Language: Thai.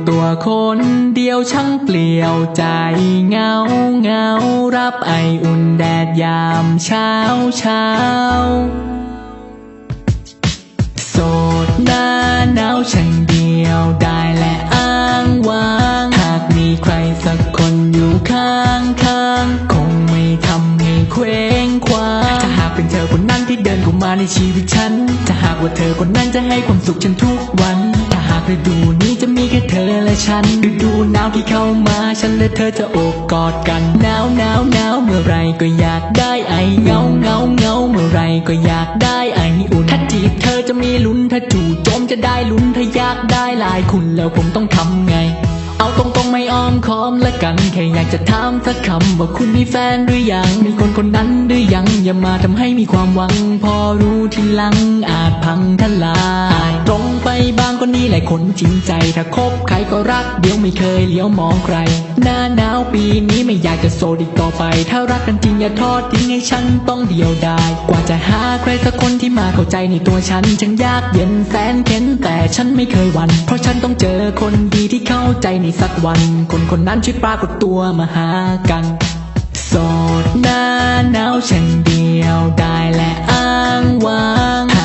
ตัวคนเดียวช่างเปลี่ยวใจเงาเงารับไออุ่นแดดยามเช้าเช้าโสดหน้าหนาวช่างเดียวได้และอ้างว้างหากมีใครสักคนอยู่ข้างข้างคงไม่ทำให้เคว้งคว้างถ้าหากเป็นเธอคนนั้นที่เดินเข้ามาในชีวิตฉันถ้าหากว่าเธอคนนั้นจะให้ความสุขฉันทุกวันถ้าหากฤดูนี้จะมีแค่เธอและฉันฤดูหนาวที่เข้ามาฉันและเธอจะโอบกอดกันหนาวหนาวหนาวเมื่อไรก็อยากได้ไอเงาเงาเงาเมื่อไรก็อยากได้ไออุ่นถ้าจีบเธอจะมีลุ้นถ้าจู่โจมจะได้ลุ้นถ้าอยากได้ลายคุณแล้วผมต้องทำไงเอาตรงๆไม่อ้อมค้อมละกันแค่อยากจะถามสักคำว่าคุณมีแฟนหรือยังมีคนคนนั้นหรือยังอย่ามาทำให้มีความหวังพอรู้ทีหลังอาจพังทลายตรงไปบางคนนี้แหละคนจริงใจถ้าคบใครก็รักเดี๋ยวไม่เคยเลี้ยวมองใครหน้าหนาวปีนี้ไม่อยากจะโสดอีกต่อไปถ้ารักกันจริงอย่าทอดทิ้งให้ฉันต้องเดียวดายกว่าจะหาใครสักคนที่มาเข้าใจในตัวฉันช่างยากเย็นแสนเข็ญแต่ฉันไม่เคยหวั่นเพราะฉันต้องเจอคนดีที่เข้าใจในสักวันคนคนนั้นช่วยปรากฏตัวมาหากันโสดหน้าหนาวฉันเดียวได้และอ้างว้างห